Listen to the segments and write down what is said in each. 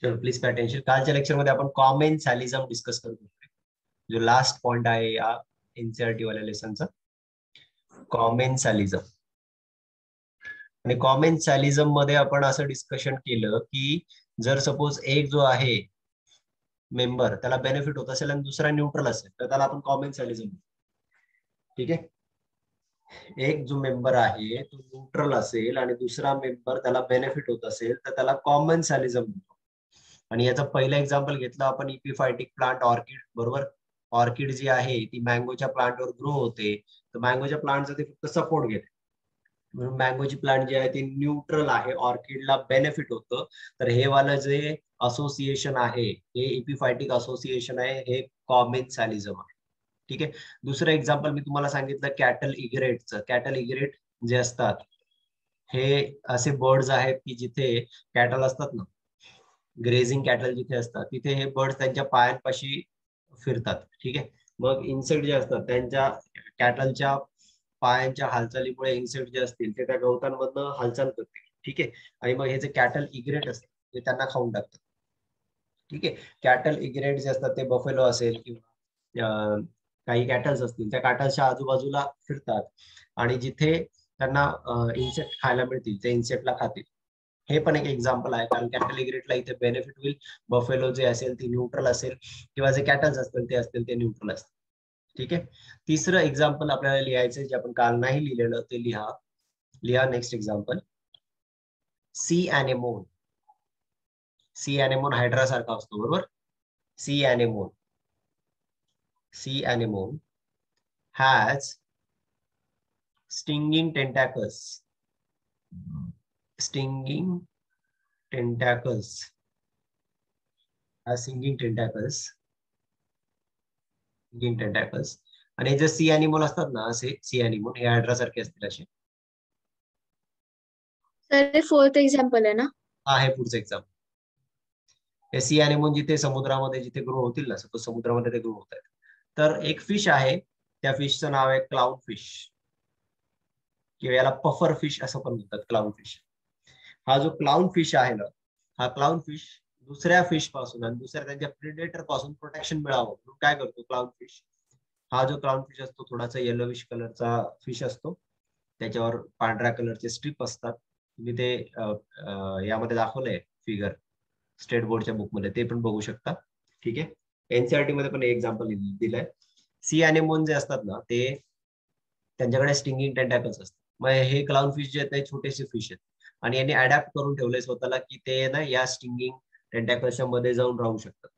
चलो please pay attention. कालच्या lecture मध्ये आपण कॉमेन्सॅलिझम डिस्कस करत होतो, जो लास्ट पॉइंट आहे या एनसीईआरटी वाल्या लेसनचा, कॉमेन्सॅलिझम. आणि कॉमेन्सॅलिझम मध्ये आपण असं डिस्कशन केलं की जर सपोज एक जो आहे मेंबर त्याला बेनिफिट होत असेल आणि दुसरा न्यूट्रल असेल तर त्याला आपण कॉमेन्सॅलिझम. ठीक आहे, एक जो मेंबर आहे तो न्यूट्रल असेल आणि दुसरा मेंबर त्याला बेनिफिट होत असेल तर त्याला कॉमेन्सॅलिझम म्हणतो. आणि याचा पहिला एक्झाम्पल घेतला आपण इपिफायटिक प्लांट ऑर्किड, बरोबर. ऑर्किड जी आहे ती मँगोच्या प्लांटवर ग्रो होते, तर मँगोच्या प्लांटचा ते फक्त सपोर्ट घेते, म्हणून मँगोची प्लांट जी आहे ती न्यूट्रल आहे, ऑर्किडला बेनिफिट होतं. तर हे वाला जे असोसिएशन आहे हे इपिफायटिक असोसिएशन आहे, हे कॉमेन्सॅलिझम आहे. ठीक आहे. दुसरं एक्झाम्पल मी तुम्हाला सांगितलं कॅटल इग्रेटचं. कॅटल इग्रेट जे असतात हे असे बर्ड्स आहेत की जिथे कॅटल असतात ना, ग्रेझिंग कॅटल जिथे असतात तिथे हे बर्ड्स त्यांच्या पायांपाशी फिरतात. ठीक आहे. मग इन्सेक्ट जे असतात त्यांच्या कॅटलच्या पायांच्या हालचालीमुळे इन्सेक्ट जे असतील ते त्या गवतांमधनं हालचाल करतील. ठीक आहे. आणि मग हे जे कॅटल इग्रेट असतात ते त्यांना खाऊन टाकतात. ठीक आहे. कॅटल इग्रेट जे असतात ते बफेलो असेल किंवा काही कॅटल्स असतील त्या कॅटल्सच्या आजूबाजूला फिरतात आणि जिथे त्यांना इन्सेक्ट खायला मिळतील ते इन्सेक्टला खातील. हे पण एक एक्झाम्पल आहे, कारण कॅटल इग्रेटला इथे बेनिफिट होईल. बफेलो जे असेल ती न्यूट्रल असेल किंवा जे कॅटल्स असतील ते न्यूट्रल असतील. ठीक आहे. तिसरं एक्झाम्पल आपल्याला लिहायचं जे आपण काल नाही लिहिलेलं ते लिहा next example, sea anemone. Sea anemone hydra सारखा असतो, बरोबर. Sea anemone has stinging tentacles. Stinging tentacles. Stinging tentacles. आणि जे सी अॅनिमल असतात ना, असे सी अॅनिमल हे हायड्रा सारखे असतील असे. सर फोर्थ एक्झाम्पल आहे ना. हा, हे पुढचं एक्झाम्पल. हे सी अॅनिमल जिथे समुद्रामध्ये जिथे ग्रो होतील ना, सपोज समुद्रामध्ये ते ग्रो होत आहेत. तर एक फिश आहे, त्या फिशचं नाव आहे क्लाउन फिश किंवा याला पफर फिश असं पण म्हणतात, क्लाउन फिश. हा जो क्लाउन फिश आहे ना, हा क्लाउन फिश दुसऱ्या फिश पासून आणि दुसऱ्या त्यांच्या प्रिडेटर पासून प्रोटेक्शन मिळावं म्हणून काय करतो क्लाउन फिश. हा जो क्लाउन फिश असतो थोडासा येलोविश कलरचा फिश असतो, त्याच्यावर पांढऱ्या कलरचे स्ट्रिप असतात. तुम्ही ते यामध्ये दाखवलंय फिगर स्टेट बोर्डच्या बुक मध्ये, ते पण बघू शकता. ठीक आहे. एनसीईआरटी मध्ये पण एक्झाम्पल दिलंय. सी अॅनेमोन जे असतात ना ते त्यांच्याकडे स्टिंगिंग टेंटॅकल्स असतात. मग हे क्लाउन फिश जे आहेत ते छोटेसे फिश आहेत आणि यांनी अडॅप्ट करून ठेवलंय स्वतःला की ते ना या स्टिंगिंग टेंटॅकल्सच्या मध्ये जाऊन राहू शकतात.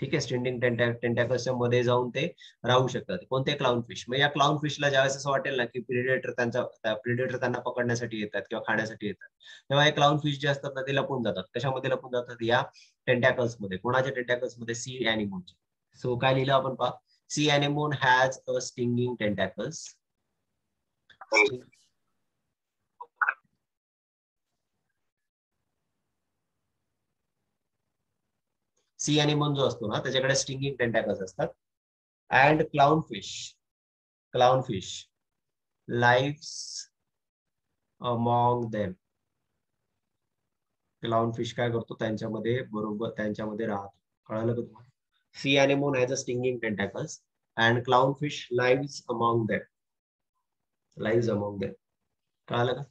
ठीक आहे. स्टिंगिंग टेंटॅकल्सच्या मध्ये जाऊन ते राहू शकतात. कोणते क्लाउन फिश. मग या क्लाउन फिशला ज्यावेळेस असं वाटेल ना की प्रिडेटर त्यांना पकडण्यासाठी येतात किंवा खाण्यासाठी येतात, तेव्हा हे क्लाउन फिश जे असतात ना ते लपून जातात. कशामध्ये लपून जातात? या टेंटॅकल्स मध्ये. कोणाच्या टेंटॅकल्स मध्ये? सी अॅनिमोनच्या. सो काय लिहिलं आपण पहा, sea anemone has a stinging tentacles. Sea anemone जो असतो ना त्याच्याकडे स्टिंगिंग टेंटॅकल्स असतात. And clown fish lives among them. Clown fish काय करतो? त्यांच्यामध्ये राहतो. कळालं का तुम्हाला? Sea anemone has a stinging tentacles and clown fish lives among them. कळालं का?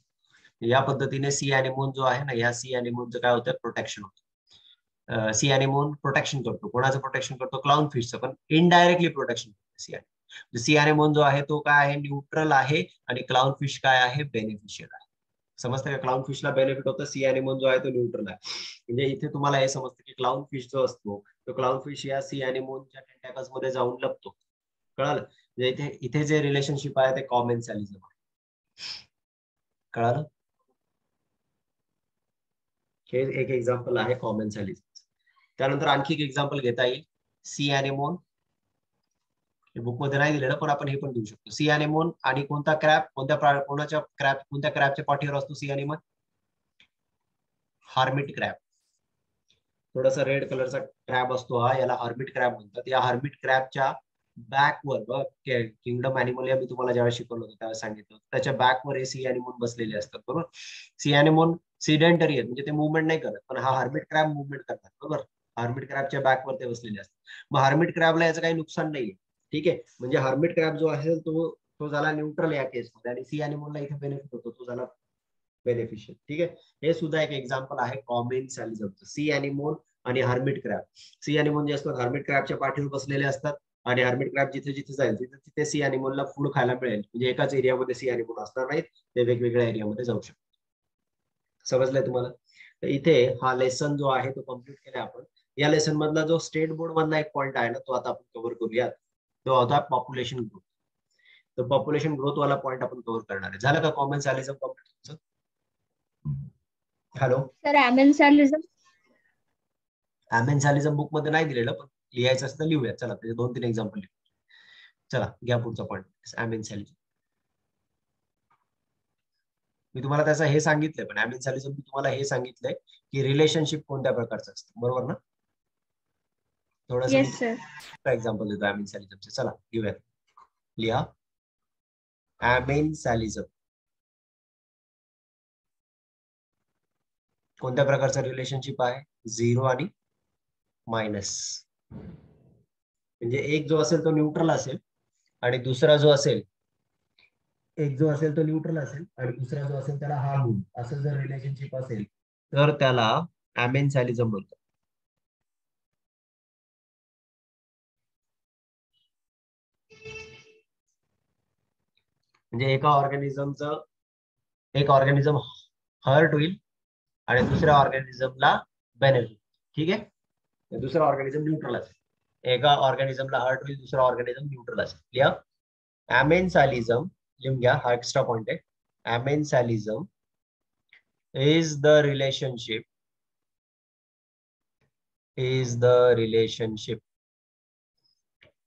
या पद्धतीने सी अॅनिमोन जो आहे ना, या सी अॅनिमोनचं काय होतं? प्रोटेक्शन होतं. सी अॅनिमोन प्रोटेक्शन करतो. कोणाचं प्रोटेक्शन करतो? क्लाउन फिशचं, पण इनडायरेक्टली प्रोटेक्शन करतो सी अॅनिमोन. सी अॅनिमोन जो आहे तो काय आहे? न्यूट्रल आहे आणि क्लाउन फिश काय आहे? बेनिफिशियल आहे. समजतं का? क्लाउन फिशला बेनिफिट होतं, सी अॅनिमोन जो आहे तो न्यूट्रल आहे. म्हणजे इथे तुम्हाला हे समजतं की क्लाउन फिश जो असतो तो क्लाउन फिश या सी अॅनिमोनच्या टेंटॅकल्स मध्ये जाऊन लपतो. कळालं? म्हणजे इथे जे रिलेशनशिप आहे ते कॉमेन्सॅलिझम आहे. कळालं? हे एक एक्झाम्पल आहे कॉमेन्सॅलिझम. त्यानंतर आणखी एक एक्झाम्पल घेता येईल, सी अॅनिमोन. बुक मध्ये नाही दिलेलं पण आपण हे पण देऊ शकतो. सी अॅनिमोन आणि कोणता क्रॅब, कोणत्या क्रॅबच्या पाठीवर असतो सी अॅनिमोन? Hermit crab. थोडासा रेड कलरचा क्रॅब असतो हा, याला हर्मिट क्रॅब म्हणतात. या हर्मिट क्रॅबच्या बॅकवर, किंगडम अॅनिमल मी तुम्हाला ज्यावेळेस शिकवलं होतं त्यावेळेस सांगितलं, त्याच्या बॅकवर हे सी अॅनिमोन बसलेले असतात. बरोबर. सी अॅनिमोन सिडेंटरी आहेत म्हणजे ते मुवमेंट नाही करत, पण हा हार्मिट क्रॅब मुवमेंट करतात. बरोबर, हार्मिट क्रॅबच्या बॅकवर ते बसलेले असतात. मग हार्मिट क्रॅबला याचं काही नुकसान नाहीये. ठीक आहे, म्हणजे हार्मिट क्रॅब जो असेल तो झाला न्यूट्रल या केसमध्ये, आणि सी अॅनिमलला इथे बेनिफिट होतो, तो झाला बेनिफिशियल. ठीक आहे, हे सुद्धा एक एक्झाम्पल आहे कॉमेन्सॅलिझमचं. सी अॅनिमोन आणि हार्मिट क्रॅब. सी अॅनिमोन जे असतात हार्मिट क्रॅबच्या पाठीवर बसलेले असतात, आणि हार्मिट क्रॅब जिथे जिथे जाईल तिथे तिथे सी अॅनिमलला फूड खायला मिळेल. म्हणजे एकाच एरियामध्ये सी अॅनिमल असणार नाहीत, ते वेगवेगळ्या एरियामध्ये जाऊ शकतात. समजलंय तुम्हाला? तर इथे हा लेसन जो आहे तो कम्प्लीट केला आपण. या लेसन मधला जो स्टेट बोर्ड मधला एक पॉईंट आहे ना, तो आता आपण कव्हर करूयात. तो होता पॉप्युलेशन ग्रोथ. तर पॉप्युलेशन ग्रोथ वाला पॉईंट आपण कव्हर करणार आहे. झालं का कॉमेन्सॅलिझम कम्प्लीट तुमचं? Hello sir amensalism. Amensalism book मध्ये नाही दिलेलं, पण लिहायचं असतं लिहूया. चला त्याचे 2-3 एक्झाम्पल लिहू. चला घ्या पुढचा पॉईंट, ॲमेन्सॅलिझम. मी तुम्हाला त्याचं हे सांगितलंय, पण ॲमेन्सॅलिझम मी तुम्हाला हे सांगितलंय की रिलेशनशिप कोणत्या प्रकारचं असतं. बरोबर ना? थोडंसं मी येस सर. एक्झाम्पल देतो ॲमेन्सॅलिझमचे. चला घेऊया, लिहा. ॲमेन्सॅलिझम कोणत्या प्रकारचं रिलेशनशिप आहे? 0 आणि मायनस. म्हणजे एक जो असेल तो न्यूट्रल असेल, आणि दुसरा जो असेल, एक जो असेल तो न्यूट्रल असेल आणि दुसरा जो असेल त्याला हार्म होईल, असं जर रिलेशनशिप असेल तर त्याला ॲमेन्सॅलिझम म्हणतात. म्हणजे एका ऑर्गॅनिझमचं एक ऑर्गॅनिझम हर्ट होईल आणि दुसऱ्या ऑर्गॅनिझमला बेनिफिट. ठीक आहे, दुसरा ऑर्गॅनिझम न्यूट्रल असेल. एका ऑर्गॅनिझमला हर्ट होईल, दुसरा ऑर्गॅनिझम न्यूट्रल असेल. लिहा, ॲमेन्सॅलिझम लिहून घ्या, हा एक्स्ट्रा पॉइंट आहे. ॲमेन्सॅलिझम is the relationship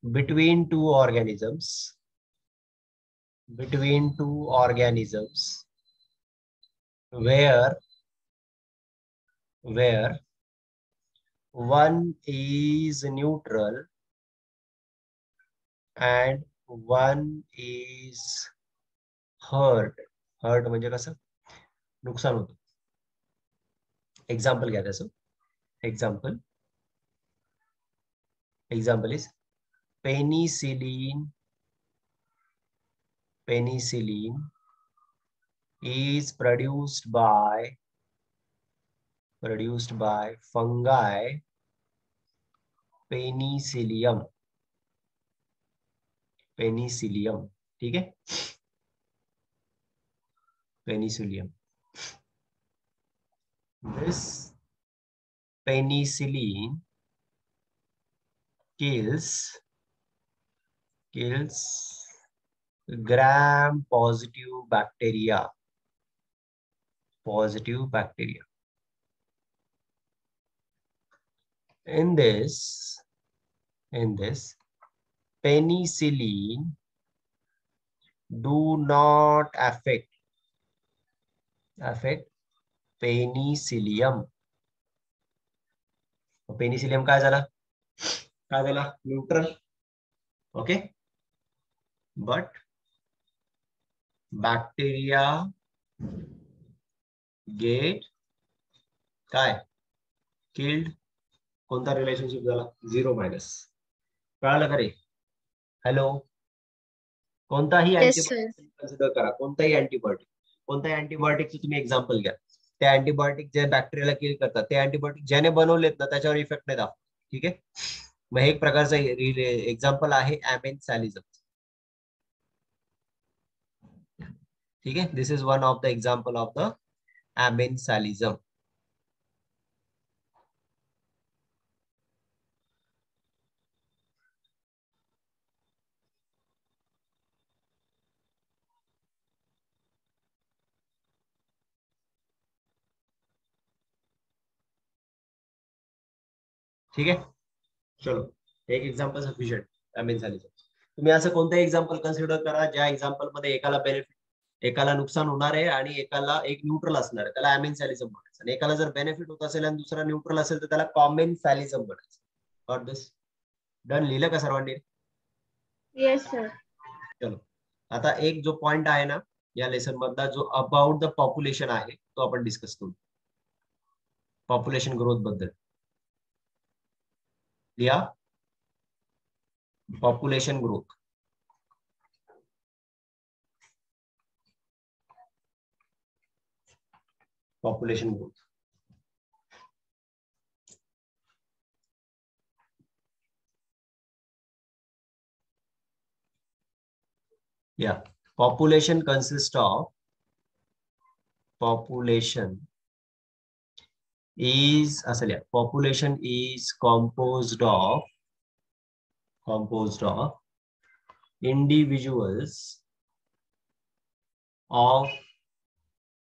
between two organisms where one is neutral and one is hurt. Hurt म्हणजे कसं? नुकसान होतं. एक्झाम्पल घ्या त्याचं. Example is penicillin is produced by fungi penicillium. ठीक है, penicillium. This penicillin kills gram positive bacteria. In this penicillin do not affect penicillium. Penicillium काय झाला? Neutral. Okay, but bacteria get काय किल्ड. कोणता रिलेशनशिप झाला? 0 minus. कळालं का रे? हॅलो, कोणताही येस सर. अँटीबायोटिक कन्सिडर करा, कोणताही अँटीबायोटिकचं तुम्ही एक्झाम्पल घ्या. त्या अँटीबायोटिक जे बॅक्टेरियाला किल करतात, ते अँटीबायोटिक ज्याने बनवलेत ना त्याच्यावर इफेक्ट नाही दाखवत. ठीक आहे, मग एक प्रकारचं एक्झाम्पल आहे ॲमेन्सॅलिझम. ठीक आहे, this is one of the example of the amensalism. ठीक आहे, चलो एक एक्झाम्पल सफिशियंट ॲमेन्सॅलिझम. तुम्ही असं कोणतं एक्झाम्पल कन्सिडर करा ज्या एक्झाम्पल मध्ये एकाला बेनिफिट, एकाला नुकसान होणार आहे आणि एकाला एक न्यूट्रल असणार आहे, त्याला ॲमेन्सॅलिझम म्हणायचं. आणि एकाला जर बेनिफिट होत असेल आणि दुसरा न्यूट्रल असेल तर त्याला कॉमेन्सॅलिझम म्हणायचं. गॉट दिस? डन? लिहिलं का सर्वांनी? Yes sir. चलो, आता एक जो पॉइंट आहे ना या लेसन मधला, जो अबाउट द पॉप्युलेशन आहे, तो आपण डिस्कस करू. पॉप्युलेशन ग्रोथ बद्दल लिहा. Population growth. Population growth. Yeah, population consists of population is असं लिहा. Population is composed of individuals of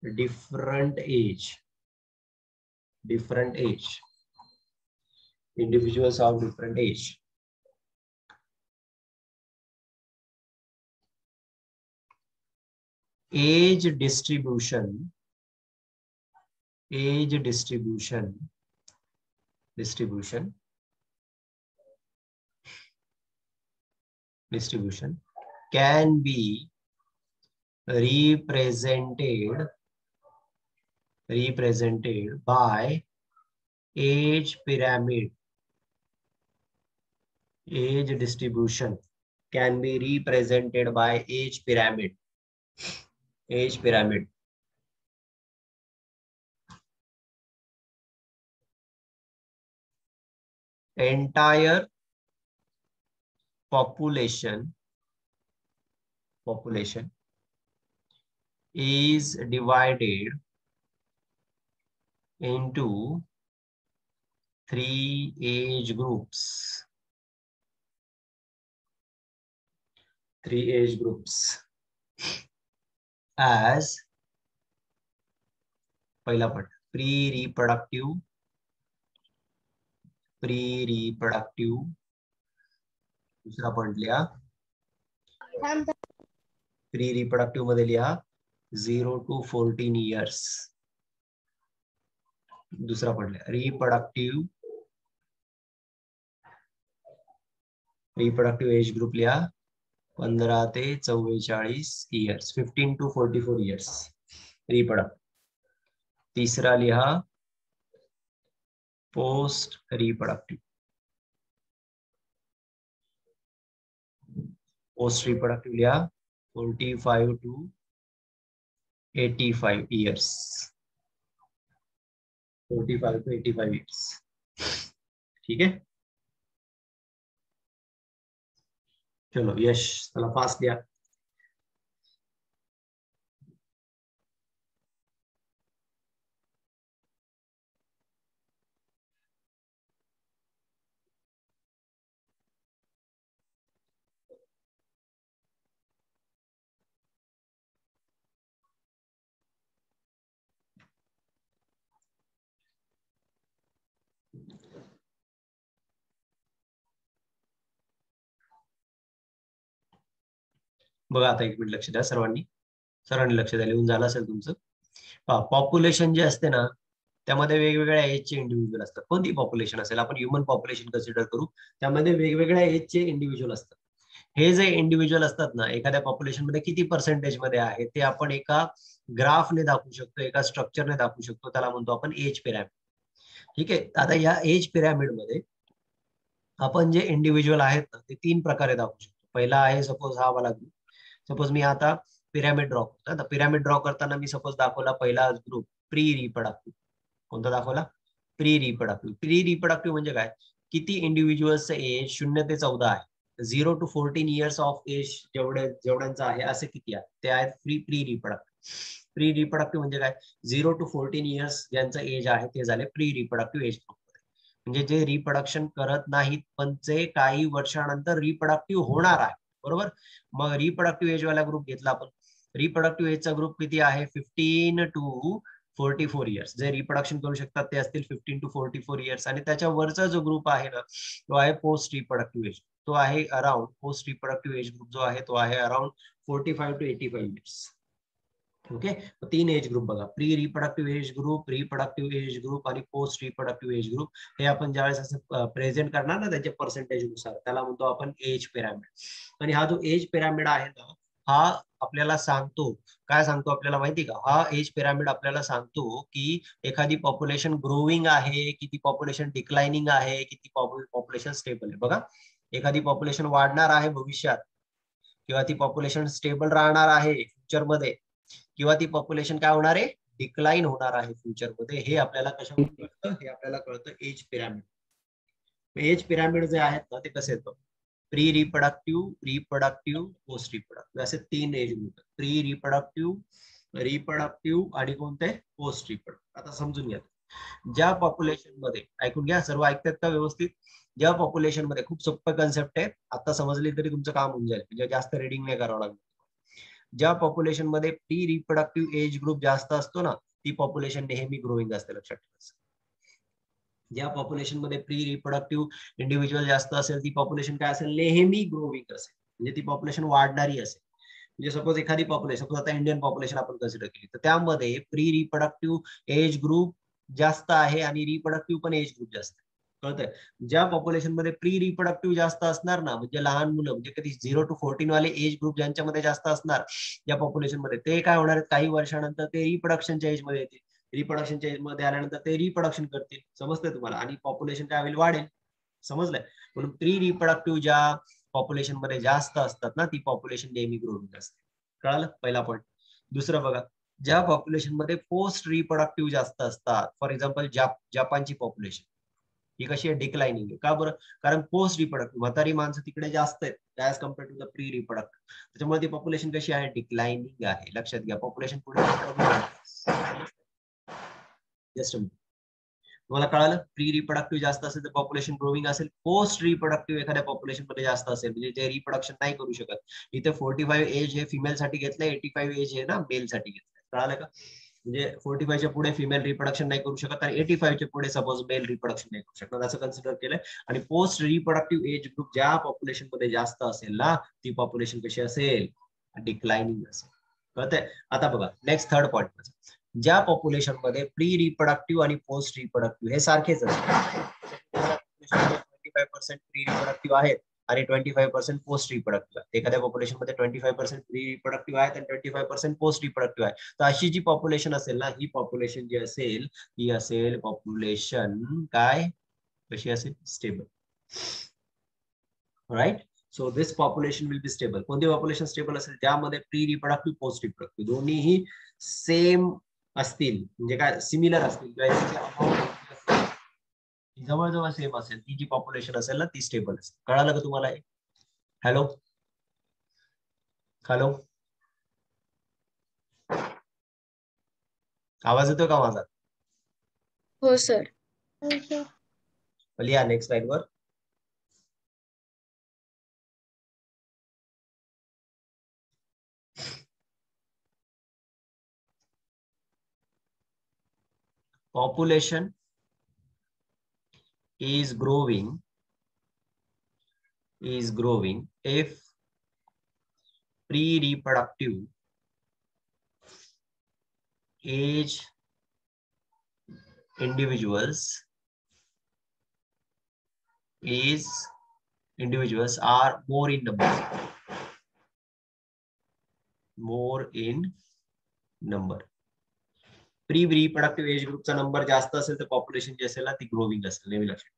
different age. Individuals of different age. Age distribution can be represented by age pyramid. Age distribution can be represented by age pyramid. Entire population is divided into 3 age groups. 3 age groups as पहिला point pre-reproductive, दूसरा point लिहा pre-reproductive मध्ये लिहा 0 to 14 years. दूसरा point लिहा reproductive age group लिहा 15 ते 44 years, 15 to 44 years reproductive. तीसरा लिहा पोस्ट रिप्रोडक्टिव लिहा 45 to 85 years. 45 to 85 years. ठीक है, चलो यश चला फास्ट लिया. बघा आता एक मिनिट लक्ष द्या सर्वांनी लक्ष द्या, लिहून झालं असेल तुमचं. पॉप्युलेशन जे असते ना त्यामध्ये वेगवेगळ्या एजचे इंडिव्हिज्युअल असतात. कोणती पॉप्युलेशन असेल, आपण ह्युमन पॉप्युलेशन कन्सिडर करू, त्यामध्ये वेगवेगळ्या एजचे इंडिव्हिज्युअल असतात. हे जे इंडिव्हिज्युअल असतात ना एखाद्या पॉप्युलेशन मध्ये किती पर्सेंटेज मध्ये आहे ते आपण एका ग्राफने दाखवू शकतो, एका स्ट्रक्चरने दाखवू शकतो, त्याला म्हणतो आपण एज पिरॅमिड. ठीक आहे, आता या एज पिरॅमिड मध्ये आपण जे इंडिव्हिज्युअल आहेत ना ते 3 प्रकारे दाखवू शकतो. पहिला आहे सपोज हा वाला ग्रुप. सपोज मी आता पिरॅमिड ड्रॉ करतो. आता पिरॅमिड ड्रॉ करताना मी सपोज दाखवला पहिला ग्रुप प्री रिप्रोडक्टिव्ह. कोणता दाखवला? प्री रिप्रोडक्टिव्ह म्हणजे काय, किती इंडिव्हिज्युअल्सचं एज 0 ते 14 आहे. 0 to 14 इयर्स ऑफ एज जेवढ्यांचं आहे असे किती आहे ते आहेत प्री रिप्रोडक्टिव्ह म्हणजे काय, 0 to 14 इयर्स ज्यांचं एज आहे ते झाले प्री रिप्रोडक्टिव्ह एज ग्रुप. म्हणजे जे रिप्रोडक्शन करत नाहीत पण जे काही वर्षानंतर रिप्रोडक्टिव्ह होणार आहे, बरोबर. मग रिप्रोडक्टिव्ह एज वाला ग्रुप घेतला आपण. रिप्रोडक्टिव्ह एजचा ग्रुप किती आहे 15 to 44 इयर्स. जे रिप्रोडक्शन करू शकतात ते असतील 15 to 44 इयर्स. आणि त्याच्या वरचा जो ग्रुप आहे ना तो आहे पोस्ट रिप्रोडक्टिव्ह एज. तो आहे around post reproductive age group जो आहे तो आहे around 45 to 85 years. Okay, 3 age group बघा, pre reproductive age group, reproductive age group आणि पोस्ट रिप्रोडक्टिव्ह एज ग्रुप. हे आपण ज्यावेळेस असं प्रेझेंट करणार ना त्याच्या पर्सेंटेज नुसार त्याला म्हणतो आपण एज पिरॅमिड. आणि हा जो एज पिरॅमिड आहे ना हा आपल्याला सांगतो, काय सांगतो आपल्याला माहिती का, हा एज पिरामिड आपल्याला सांगतो की एखादी पॉप्युलेशन ग्रोविंग आहे की ती पॉप्युलेशन डिक्लाइनिंग आहे की ती पॉप्युलेशन स्टेबल आहे. बघा, एखादी पॉप्युलेशन वाढणार आहे भविष्यात किंवा ती पॉप्युलेशन स्टेबल राहणार आहे फ्युचरमध्ये किंवा ती पॉप्युलेशन काय होणार आहे, डिक्लाइन होणार आहे फ्युचरमध्ये. हे आपल्याला कशावरून कळतं, हे आपल्याला कळतं एज पिरामिड. एज पिरामिड जे आहेत ना ते कसे येतं, pre reproductive, reproductive, post reproductive असे 3 age group. Pre reproductive, reproductive आणि कोणते, पोस्ट रिप्रोडक्टिव्ह. आता समजून घ्या, ज्या पॉप्युलेशन मध्ये, ऐकून घ्या सर्व, ऐकतात का व्यवस्थित? ज्या पॉप्युलेशन मध्ये, खूप सोपं कन्सेप्ट आहे, आता समजली तरी तुमचं काम होऊन जाईल, म्हणजे जास्त रिडिंग नाही करावं लागेल. ज्या पॉप्युलेशन मध्ये प्री रिप्रोडक्टिव्ह एज ग्रुप जास्त असतो ना, ती पॉप्युलेशन नेहमी ग्रोइंग असते, लक्षात ठेवायचं. ज्या पॉप्युलेशन मध्ये प्री रिप्रोडक्टिव्ह इंडिव्हिज्युअल जास्त असेल, ती पॉप्युलेशन काय असेल, नेहमी ग्रोविंग असेल, म्हणजे ती पॉप्युलेशन वाढणारी असेल. म्हणजे सपोज एखादी पॉप्युलेशन, सपोज आता इंडियन पॉप्युलेशन आपण कन्सिडर केली, तर त्यामध्ये प्री रिप्रोडक्टिव्ह एज ग्रुप जास्त आहे आणि रिप्रोडक्टिव्ह पण एज ग्रुप जास्त आहे. कळतंय? ज्या पॉप्युलेशन मध्ये प्री रिप्रोडक्टिव्ह जास्त असणार ना, म्हणजे लहान मुलं, म्हणजे कधी 0 to 14 वाले एज ग्रुप ज्यांच्यामध्ये जास्त असणार या पॉप्युलेशन मध्ये, ते काय होणार आहेत, काही वर्षानंतर ते रिप्रोडक्शनच्या एज मध्ये येतील. रिप्रोडक्शनच्या एज मध्ये आल्यानंतर ते रिप्रोडक्शन करतील. समजतंय तुम्हाला? आणि पॉप्युलेशन काय होईल, वाढेल. समजलंय? म्हणून प्री रिप्रोडक्टिव्ह ज्या पॉप्युलेशन मध्ये जास्त असतात ना, ती पॉप्युलेशन नेहमी ग्रोइंग असते. कळालं? पहिला पॉईंट. दुसरं बघा, ज्या पॉप्युलेशन मध्ये पोस्ट रिप्रोडक्टिव्ह जास्त असतात, फॉर एक्झाम्पल जपानची पॉप्युलेशन, ही कशी आहे, डिक्लाइनिंग आहे. का बरं? कारण पोस्ट रिप्रोडक्टिव्ह, म्हातारी माणसं तिकडे जास्त आहेत as compared to the pre reproductive. त्याच्यामुळे ती पॉप्युलेशन कशी आहे, डिक्लाइनिंग आहे. लक्षात घ्या, पॉप्युलेशन पुढे जस्ट तुम्हाला कळालं, प्री रिप्रोडक्टिव्ह जास्त असेल तर पॉप्युलेशन ग्रोविंग असेल. पोस्ट रिप्रोडक्टिव्ह एखाद्या पॉप्युलेशन मध्ये जास्त असेल, म्हणजे जे रिप्रोडक्शन नाही करू शकत. इथे 45 एज हे फिमेल साठी घेतलंय, 85 एज हे ना मेल साठी घेतलंय. कळालं का? म्हणजे 45 च्या पुढे फिमेल रिप्रोडक्शन नाही करू शकत आणि 85 च्या पुढे सपोज मेल रिप्रोडक्शन नाही करू शकत, असं कन्सिडर केलंय. आणि पोस्ट रिप्रोडक्टिव्ह एज ग्रुप ज्या पॉप्युलेशन मध्ये जास्त असेल ना, ती पॉप्युलेशन कशी असेल, डिक्लाइनिंग असेल. कळतंय? आता बघा, नेक्स्ट थर्ड पॉईंट, ज्या पॉप्युलेशन मध्ये प्री रिप्रोडक्टिव्ह आणि पोस्ट रिप्रोडक्टिव्ह हे सारखेच असतात, 25% प्री रिप्रोडक्टिव्ह आहेत आणि 25% पोस्ट रिप्रोडक्टिव्ह आहे. एखाद्या पॉप्युलेशन मध्ये 25% प्री रिप्रोडक्टिव्ह आहेत आणि 25% पोस्ट रिप्रोडक्टिव्ह आहे. तर अशी जी पॉप्युलेशन असेल ना, ही पॉप्युलेशन जी असेल, ती असेल पॉप्युलेशन काय, कशी असेल, stable. Right? So this population will be stable. कोणती पॉप्युलेशन स्टेबल असेल, ज्यामध्ये प्री रिप्रोडक्टिव्ह, पोस्ट रिप्रोडक्टिव्ह दोन्हीही सेम असतील, म्हणजे काय, सिमिलर असतील, जवळजवळ सेम असेल, ती जी पॉप्युलेशन असेल ना, ती स्टेबल असेल. कळालं का तुम्हाला? हॅलो हॅलो, आवाज येतोय का माझा? हो सर. लिहा नेक्स्ट स्लाइड वर. Population is growing if pre-reproductive age individuals are more in number. Pre reproductive age ग्रुपचा नंबर जास्त असेल तर पॉप्युलेशन जी असेल ना, ती ग्रोविंग असेल, नेहमी लक्षात.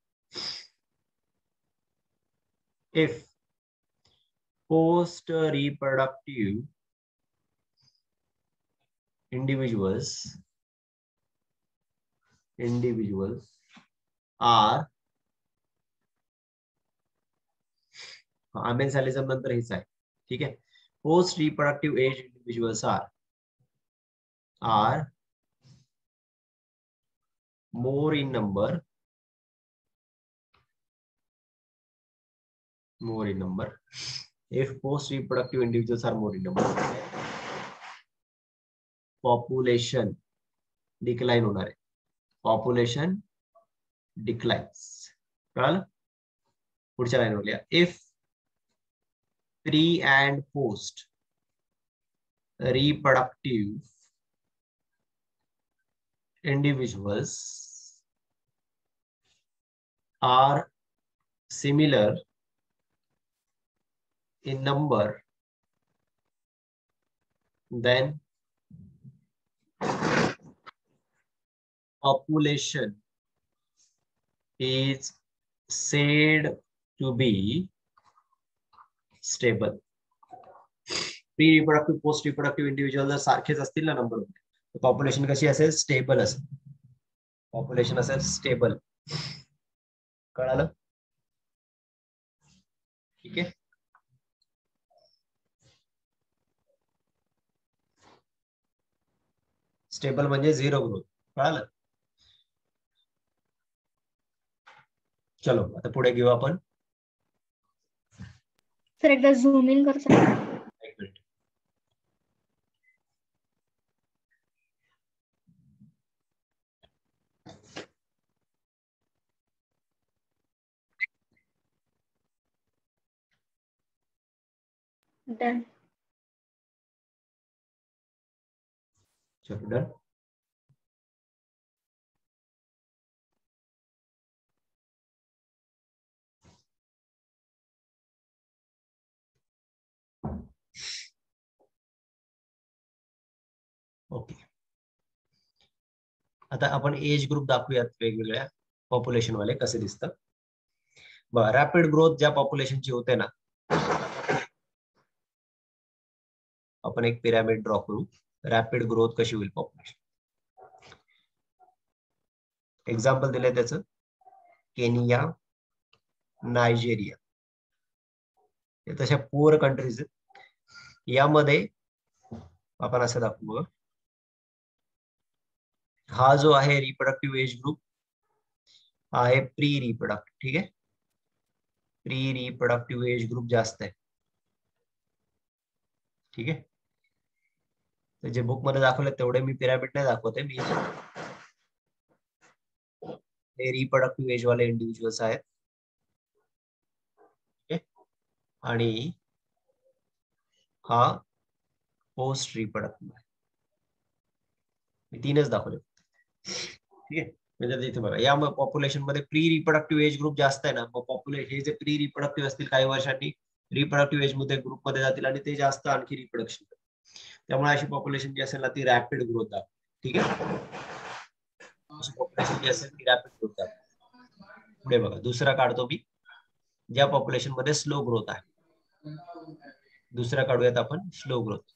If post reproductive individuals are, amensalism नंतर हेच आहे, ठीक आहे. Post reproductive age individuals are more in number if post reproductive individuals are more in number, population decline होणार आहे, population declines. कळलं? पुढच्या लाईनवर लिहा, if pre and post reproductive individuals are similar in number then population is said to be stable. Pre reproductive post reproductive individual जर सारखेच असतील ना नंबर, पॉप्युलेशन कशी असेल, स्टेबल असेल. पॉप्युलेशन असेल स्टेबल. कळालं? ठीक आहे. स्टेबल म्हणजे झिरो ग्रोथ. कळालं? चलो आता पुढे घेऊ आपण. सर एकदा झूम इन करता. एक मिनिट. डन. चलो डन. ओके. आता आपण एज ग्रुप दाखवूयात वेगवेगळ्या पॉप्युलेशन वाले कसे दिसतात. रॅपिड ग्रोथ ज्या पॉप्युलेशनची होते ना, आपण एक पिरॅमिड ड्रॉ करू. रॅपिड ग्रोथ कशी होईल पॉप्युलेशन. एक्झाम्पल दिलंय त्याचं, केनिया, नायजेरिया, हे तशा पुअर कंट्रीज आहेत. यामध्ये आपण असं दाखवू, हा जो आहे रिप्रोडक्टिव्ह एज ग्रुप आहे प्री रिप्रोडक्टिव्ह. ठीक आहे, प्री रिप्रोडक्टिव्ह एज ग्रुप जास्त आहे. ठीक आहे, तर जे बुक मध्ये दाखवले तेवढे मी पिरॅमिड नाही दाखवते. मी हे रिप्रोडक्टिव्ह एज वाले इंडिव्हिज्युअल्स आहेत. आणि हा पोस्ट रिप्रोडक्टिव्ह आहे. मी तीनच दाखवले. ठीक आहे, म्हणजे इथे बघा, या पॉप्युलेशन मध्ये प्री रिप्रोडक्टिव्ह एज ग्रुप जास्त आहे ना, मग पॉप्युलेशन हे जे प्री रिप्रोडक्टिव्ह असतील काही वर्षांनी रिप्रोडक्टिव्ह एज मध्ये ग्रुप मध्ये जातील आणि ते जास्त आणखी रिप्रोडक्शन. त्यामुळे अशी पॉप्युलेशन जी असेल ना ती रॅपिड ग्रोथ दाखवते. ठीक आहे, अशी पॉप्युलेशन जी असेल ती रॅपिड ग्रोथ दाखवते. पुढे बघा, दुसरा काढतो मी, ज्या पॉप्युलेशन मध्ये स्लो ग्रोथ आहे. दुसरा काढूयात आपण स्लो ग्रोथ.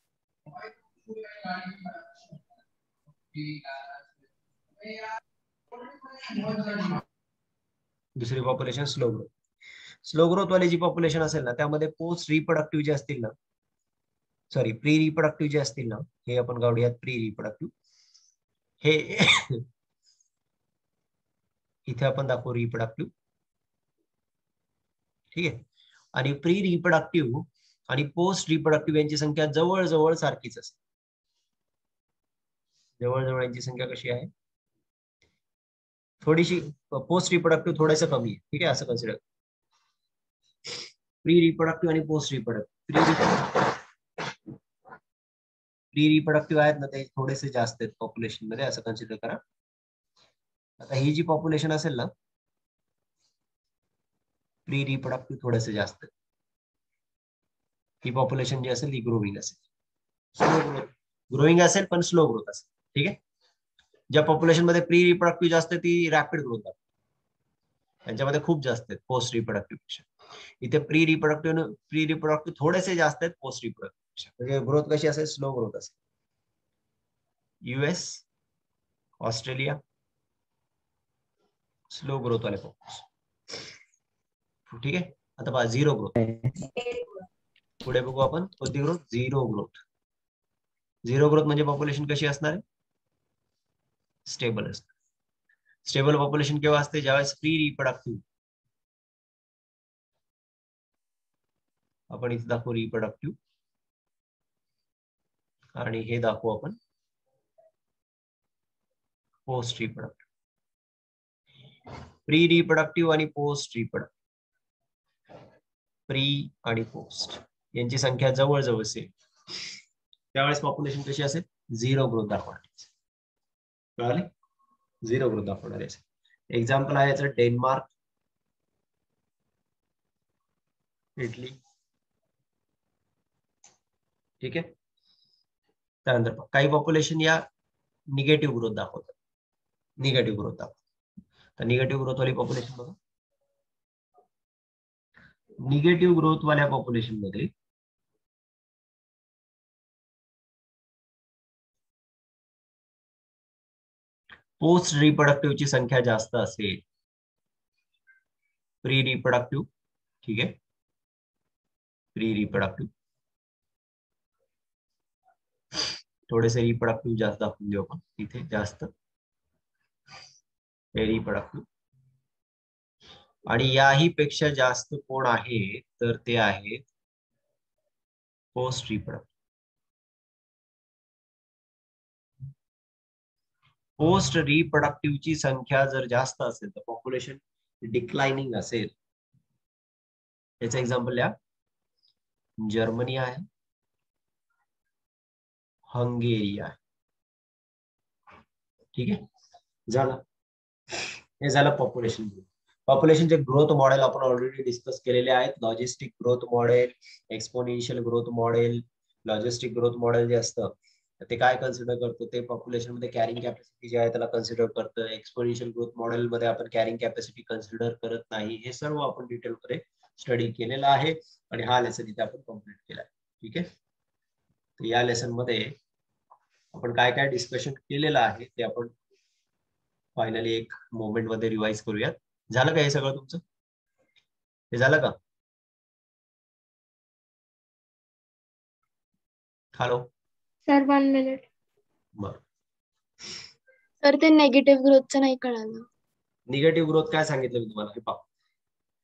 दुसरी population slow growth. Slow growth वाली जी पॉप्युलेशन असेल ना, त्यामध्ये पोस्ट रिप्रोडक्टिव्ह जे असतील ना, सॉरी प्री रिप्रोडक्टिव्ह जे असतील ना, हे आपण काढूयात प्री रिप्रोडक्टिव्ह. हे इथे आपण दाखवू रिप्रोडक्टिव्ह. ठीक आहे, आणि प्री रिप्रोडक्टिव्ह आणि पोस्ट रिप्रोडक्टिव्ह यांची संख्या जवळजवळ सारखीच असते. जवळजवळ यांची संख्या कशी आहे, थोडीशी पोस्ट रिप्रोडक्टिव्ह थोडंसं कमी आहे. ठीक आहे, असं कन्सिडर. प्री रिप्रोडक्टिव्ह आणि पोस्ट रिप्रोडक्टिव्ह, प्री रिप्रोडक्टिव्ह आहेत ना ते थोडेसे जास्त आहेत पॉप्युलेशन मध्ये, असं कन्सिडर करा. आता ही जी पॉप्युलेशन असेल ना, प्री रिप्रोडक्टिव्ह थोडेसे जास्त आहे. ही पॉप्युलेशन जी असेल ती ग्रोविंग असेल, स्लो ग्रोथ. ग्रोविंग असेल पण स्लो ग्रोथ असेल. ठीक आहे, ज्या पॉप्युलेशन मध्ये प्री रिप्रोडक्टिव्ह जास्त आहे ती रॅपिड ग्रोथ आहे. त्यांच्यामध्ये खूप जास्त आहेत पोस्ट रिप्रोडक्टिव्ह पेक्षा. इथे प्री रिप्रोडक्टिव्ह थोडेसे जास्त आहेत पोस्ट रिप्रोडक्टिव्ह पेक्षा. म्हणजे ग्रोथ कशी असेल, स्लो ग्रोथ असेल. US, ऑस्ट्रेलिया, स्लो ग्रोथ वाले पॉप्युलेशन. ठीक आहे, आता पहा झिरो ग्रोथ. पुढे बघू आपण कोणती growth, zero growth. Zero growth म्हणजे पॉप्युलेशन कशी असणार आहे, स्टेबल असणार. स्टेबल पॉप्युलेशन केव्हा असते, ज्यावेळेस प्री रिप्रोडक्टिव्ह, आपण इथे दाखवू रिप्रोडक्टिव्ह, आणि हे दाखवू आपण पोस्ट रिप्रोडक्टिव्ह. प्री रिप्रोडक्टिव्ह आणि पोस्ट रिप्रोडक्टिव्ह, प्री आणि पोस्ट यांची संख्या जवळजवळ सेम, त्यावेळेस पॉप्युलेशन कशी असेल, झिरो ग्रोथ दाखवणार. कळाले, झिरो ग्रोथ दाखवणार आहे. एक्झाम्पल आहे याचं डेन्मार्क, इटली. ठीक आहे, त्यानंतर काही पॉप्युलेशन या निगेटिव्ह ग्रोथ दाखवतात, निगेटिव्ह ग्रोथ दाखवतात. तर निगेटिव्ह ग्रोथ वाली पॉप्युलेशन बघा, निगेटिव्ह ग्रोथ वाल्या पॉप्युलेशन मध्ये पोस्ट रिप्रोडक्टिव्हची संख्या जास्त असेल, प्री रिप्रोडक्टिव्ह, ठीक आहे, प्री रिप्रोडक्टिव्ह, थोडेसे रिप्रोडक्टिव्ह जास्त दाखवून देऊ आपण इथे, जास्त रिप्रोडक्टिव्ह. आणि याही पेक्षा जास्त कोण आहे तर ते आहेत पोस्ट रिप्रोडक्टिव्ह. पोस्ट रिप्रोडक्टिव्हची संख्या जर जास्त असेल तर पॉप्युलेशन डिक्लाइनिंग असेल. याचं एक्झाम्पल या, जर्मनी आहे, हंगेरी आहे, ठीक आहे. झालं, हे झालं पॉप्युलेशन. पॉप्युलेशनचे ग्रोथ मॉडेल आपण ऑलरेडी डिस्कस केलेले आहेत. Logistic growth model, exponential growth model. Logistic growth model जे असतं ते काय कन्सिडर करतो, ते पॉप्युलेशन मध्ये कॅरिंग कॅपॅसिटी जे आहे त्याला कन्सिडर करतं. एक्सपोनेन्शियल ग्रोथ मॉडेल मध्ये आपण कॅरिंग कॅपॅसिटी कन्सिडर करत नाही. हे सर्व आपण डिटेल मध्ये स्टडी केलेलं आहे आणि हा लेसन इथे आपण कम्प्लीट केला आहे, ठीक आहे. तर या लेसन मध्ये आपण काय काय डिस्कशन केलेलं आहे ते आपण फायनली एक मोमेंट मध्ये रिवाइज करूयात. झालं का हे सगळं तुमचं? हे झालं का? Hello sir 1 minute. बर, सर ते नेगेटिव्ह ग्रोथचं नाही कळालं. निगेटिव्ह ग्रोथ काय सांगितलं मी तुम्हाला, हे पहा.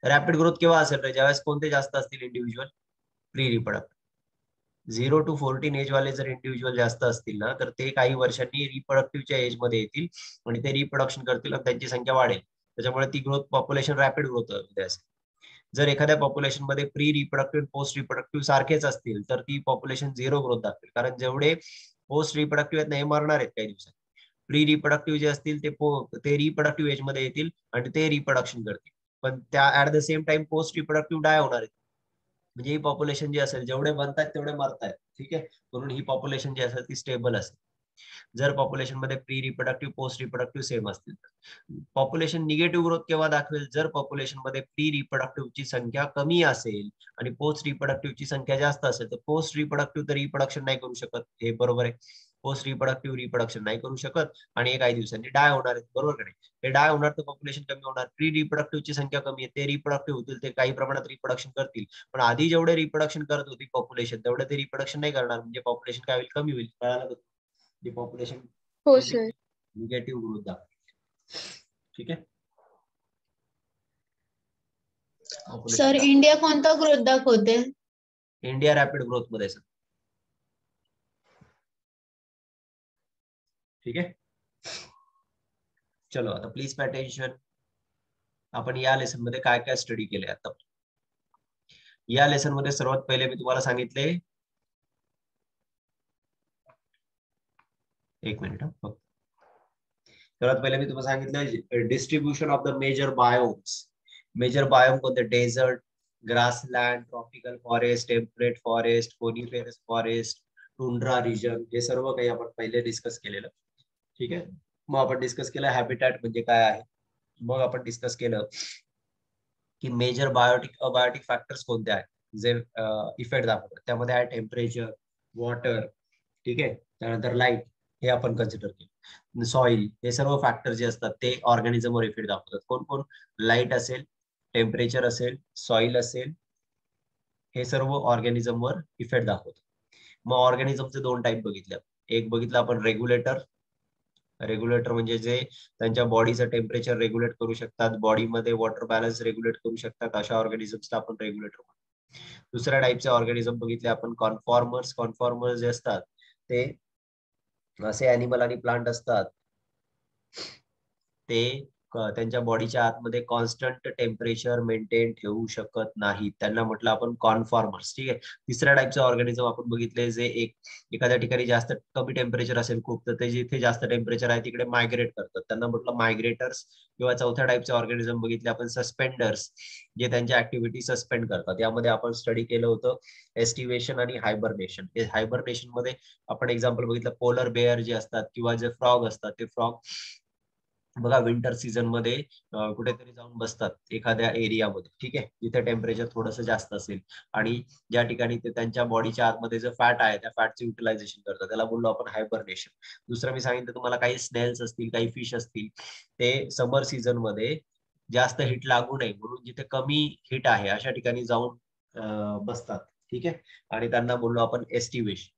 रॅपिड ग्रोथ केव्हा असेल रे, ज्यावेळेस कोणते जास्त असतील individual, pre reproductive. 0 to 14 age वाले जर इंडिव्हिज्युअल जास्त असतील ना तर ते काही वर्षांनी रिप्रोडक्टिव्हच्या एज मध्ये येतील आणि ते रिप्रोडक्शन करतील आणि त्यांची संख्या वाढेल. त्याच्यामुळे ती ग्रोथ पॉप्युलेशन रॅपिड ग्रोथ मध्ये असेल. जर एखाद्या पॉप्युलेशन मध्ये प्री रिप्रोडक्टिव्ह पोस्ट रिप्रोडक्टिव्ह सारखेच असतील तर ती पॉप्युलेशन 0 ग्रोथ दाखवेल, कारण जेवढे पोस्ट रिप्रोडक्टिव्ह आहेत ना हे मरणार आहेत काही दिवसात. प्री रिप्रोडक्टिव्ह जे असतील ते रिप्रोडक्टिव्ह एज मध्ये येतील आणि ते रिप्रोडक्शन करतील, पण त्या at the same time post reproductive die होणार आहेत. म्हणजे ही पॉप्युलेशन जी असेल, जेवढे बनतात तेवढे मरतायत, ठीक आहे. म्हणून ही पॉप्युलेशन जी असेल ती स्टेबल असेल जर पॉप्युलेशन मध्ये pre reproductive post reproductive same असतील. पॉप्युलेशन निगेटिव्ह ग्रोथ केव्हा दाखवेल, जर पॉप्युलेशन मध्ये प्री रिप्रोडक्टिव्हची संख्या कमी असेल आणि पोस्ट रिप्रोडक्टिव्हची संख्या जास्त असेल. तर पोस्ट रिप्रोडक्टिव्ह तर रिप्रोडक्शन नाही करू शकत, हे बरोबर आहे. पोस्ट रिप्रोडक्टिव्ह रिप्रोडक्शन नाही करू शकत आणि हे काही दिवसांनी डाय होणार आहेत, बरोबर का नाही. हे डाय होणार तर पॉप्युलेशन कमी होणार. प्री रिप्रोडक्टिव्हची संख्या कमी आहे, ते रिप्रोडक्टिव्ह होतील, ते काही प्रमाणात रिप्रोडक्शन करतील, पण आधी जेवढे रिप्रोडक्शन करत होती पॉप्युलेशन तेवढे ते रिप्रोडक्शन नाही करणार. म्हणजे पॉप्युलेशन काय होईल, कमी होईल. कळालं का? पॉप्युलेशन हो सर. निगेटिव्ह ग्रोथ दाखवेल, ठीक आहे. सर इंडिया कोणता ग्रोथ दाखवते? इंडिया रॅपिड ग्रोथ मध्ये सर, ठीक आहे. चलो आता प्लीज पे अटेन्शन. आपण या लेसन मध्ये काय काय स्टडी केले आता. या लेसन मध्ये सर्वात पहिले मी तुम्हाला सांगितले, एक मिनिट फक्त. सर्वात पहिले मी तुम्हाला सांगितलं distribution of the major biomes. Major biome कोणते, desert, grassland, tropical forest, temperate forest, coniferous forest, tundra region, हे सर्व काही आपण पहिले डिस्कस केलेलं, ठीक आहे. मग आपण डिस्कस केलं हॅबिटॅट म्हणजे काय आहे. मग आपण डिस्कस केलं की मेजर बायोटिक अबायोटिक फॅक्टर्स कोणते आहेत जे इफेक्ट दाखवतात. त्यामध्ये आहे टेम्परेचर, वॉटर, ठीक आहे. त्यानंतर लाईट, हे आपण कन्सिडर केलं. सॉइल, हे सर्व फॅक्टर जे असतात ते ऑर्गॅनिझमवर इफेक्ट दाखवतात. कोण कोण, लाईट असेल, टेम्परेचर असेल, सॉइल असेल, हे सर्व ऑर्गॅनिझमवर इफेक्ट दाखवतात. मग ऑर्गॅनिझमचे दोन टाईप बघितले. एक बघितलं आपण रेग्युलेटर. रेग्युलेटर म्हणजे जे त्यांच्या बॉडीचं टेम्परेचर रेग्युलेट करू शकतात, बॉडीमध्ये वॉटर बॅलन्स रेग्युलेट करू शकतात, अशा ऑर्गॅनिझम्सला आपण रेग्युलेटर म्हणतो. दुसऱ्या टाईपचे ऑर्गॅनिझम बघितले आपण कॉन्फॉर्मर्स. कॉन्फॉर्मर्स जे असतात ते असे अॅनिमल आणि प्लांट असतात, ते त्यांच्या बॉडीच्या आतमध्ये कॉन्स्टंट टेम्परेचर मेंटेन ठेवू शकत नाही, त्यांना म्हटलं आपण कॉन्फॉर्मर्स. ठीक आहे. तिसऱ्या टाईपचे ऑर्गॅनिझम आपण बघितले जे एखाद्या ठिकाणी जास्त कमी टेम्परेचर असेल खूप, तर ते जिथे जास्त टेम्परेचर आहे तिकडे मायग्रेट करतात, त्यांना म्हटलं मायग्रेटर्स. किंवा चौथ्या टाईपचे ऑर्गॅनिझम बघितले आपण सस्पेंडर्स, जे त्यांच्या ऍक्टिव्हिटी सस्पेंड करतात. यामध्ये आपण स्टडी केलं होतं एस्टिवेशन आणि हायबरनेशन. हायबरनेशन मध्ये आपण एक्झाम्पल बघितलं पोलर बेअर जे असतात किंवा जे फ्रॉग असतात, ते फ्रॉग बघा विंटर सीझन मध्ये कुठेतरी जाऊन बसतात एखाद्या एरियामध्ये. ठीक आहे, जिथे टेम्परेचर थोडंसं जास्त असेल आणि ज्या ठिकाणी ते त्यांच्या बॉडीच्या आतमध्ये जो फॅट आहे त्या फॅटचे युटिलायझेशन करतात, त्याला बोललो आपण हायबरनेशन. दुसरं मी सांगितलं तुम्हाला काही स्नेल्स असतील, काही फिश असतील, ते समर सीझन मध्ये जास्त हिट लागू नये म्हणून जिथे कमी हिट आहे अशा ठिकाणी जाऊन बसतात. ठीक आहे, आणि त्यांना बोललो आपण एस्टिवेशन.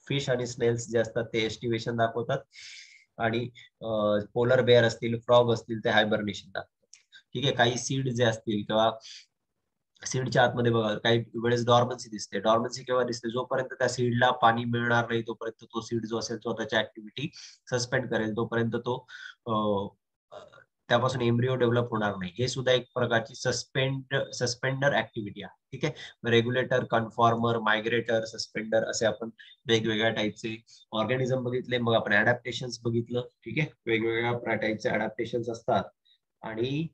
फिश आणि स्नेल्स जे असतात ते एस्टिवेशन दाखवतात आणि पोलर बेअर असतील, फ्रॉग असतील, ते हायबरनेशन दाखवतात. ठीक आहे, काही सीड जे असतील किंवा सीडच्या आतमध्ये बघा काही वेळेस डॉर्मन्सी दिसते. डॉर्मन्सी केव्हा दिसते? जोपर्यंत त्या सीडला पाणी मिळणार नाही तोपर्यंत तो सीड जो असेल स्वतःची ऍक्टिव्हिटी सस्पेंड करेल, तोपर्यंत तो त्यापासून एम्ब्रिओ डेव्हलप होणार नाही. हे सुद्धा एक प्रकारची सस्पेंडर ऍक्टिव्हिटी आहे. ठीक आहे, रेग्युलेटर, कन्फॉर्मर, मायग्रेटर, सस्पेंडर असे आपण वेगवेगळ्या टाईपचे ऑर्गॅनिझम बघितले. मग आपण अडॅप्टेशन्स बघितलं. ठीक आहे, वेगवेगळ्या टाईपचे अडॅप्टेशन्स असतात. आणि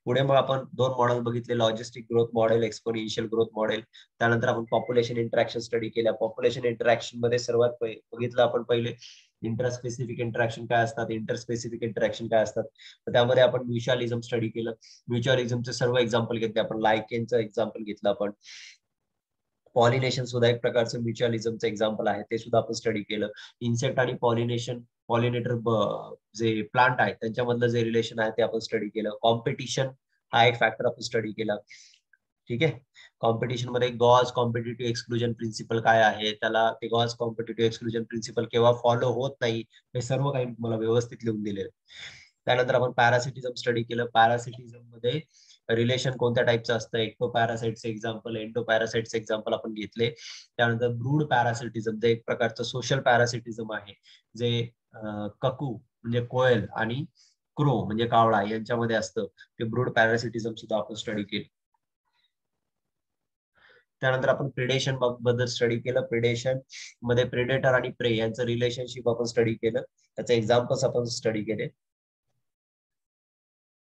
पुढे मग आपण 2 मॉडेल बघितले, logistic growth model, exponential growth model. त्यानंतर आपण पॉप्युलेशन इंटरॅक्शन स्टडी केल्या. पॉप्युलेशन इंटरॅक्शन मध्ये सर्वात बघितलं आपण पहिले इंटरस्पेसिफिक इंटरॅक्शन काय असतात, इंटरस्पेसिफिक इंटरॅक्शन काय असतात. तर त्यामध्ये आपण म्युच्युअलिझम स्टडी केलं. म्युच्युअलिझमचे सर्व एक्झाम्पल घेतले आपण. लायकेनचं एक्झाम्पल घेतलं आपण. पॉलिनेशन सुद्धा एक प्रकारचं म्युच्युअलिझमचं एक्झाम्पल आहे, ते सुद्धा आपण स्टडी केलं. इन्सेक्ट आणि पॉलिनेटर जे प्लांट आहेत त्यांच्यामधलं जे रिलेशन आहे ते आपण स्टडी केलं. कॉम्पिटिशन हा एक फॅक्टर आपण स्टडी केला. ठीक आहे, कॉम्पिटिशन मध्ये गॉस कॉम्पिटिटिव्ह एक्सक्लुजन प्रिन्सिपल काय आहे, त्याला ते गॉस कॉम्पिटिटिव्ह एक्सक्लुजन प्रिन्सिपल केव्हा फॉलो होत नाही, हे सर्व काही मला व्यवस्थित लिहून दिलेलं. त्यानंतर आपण पॅरासिटिझम स्टडी केलं. पॅरासिटिझम मध्ये रिलेशन कोणत्या टाईपचं असतं, एक्टो पॅरासाइटचे एक्झाम्पल, एंडो पॅरासाइटचे एक्झाम्पल आपण घेतले. त्यानंतर ब्रूड पॅरासिटिझम जे एक प्रकारचं सोशल पॅरासिटिझम आहे, जे ककू म्हणजे कोयल आणि क्रो म्हणजे कावळा यांच्यामध्ये असतं, ते ब्रूड पॅरासिटिझम सुद्धा आपण स्टडी केलं. त्यानंतर आपण प्रिडेशन बद्दल स्टडी केलं. प्रिडेशन मध्ये प्रेडेटर आणि प्रे यांचं रिलेशनशिप आपण स्टडी केलं. त्याचे एक्झाम्पल्स आपण स्टडी केले.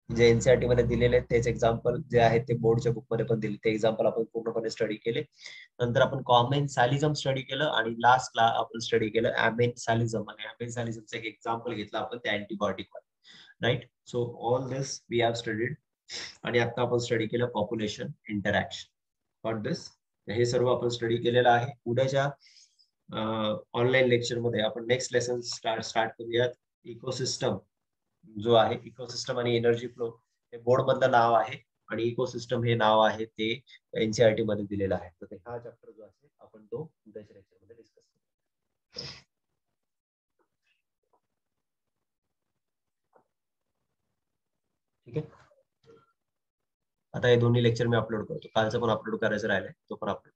जे एनसीईआरटी मध्ये दिलेले तेच एक्झाम्पल जे आहेत ते बोर्डच्या बुक मध्ये पण दिले, ते एक्झाम्पल आपण पूर्णपणे स्टडी केले. नंतर आपण कॉमेन्सॅलिझम स्टडी केलं आणि लास्टला आपण स्टडी केलं अमेन्सॅलिझम. आणि अमेन्सॅलिझमचं एक एक्झाम्पल घेतलं आपण, ते अँटीबायोटिक वर. Right, so all this we have studied. आणि आता आपण स्टडी केलं पॉप्युलेशन इंटरॅक्शन. फॉर दिस हे सर्व आपण स्टडी केलेलं आहे. उद्याच्या ऑनलाईन लेक्चर मध्ये आपण नेक्स्ट लेसन स्टार्ट करूयात. इकोसिस्टम जो आहे, इकोसिस्टम आणि एनर्जी फ्लो हे बोर्ड मधलं नाव आहे आणि इकोसिस्टम हे नाव आहे ते एनसीईआरटी मध्ये दिलेलं आहे. तर हा चॅप्टर जो असेल आपण तो उद्याच्या लेक्चर मध्ये डिस्कस करू. ठीक आहे, आता हे दोन्ही लेक्चर मी अपलोड करतो. कालचं पण अपलोड करायचं राहिलंय, तो पण अपलोड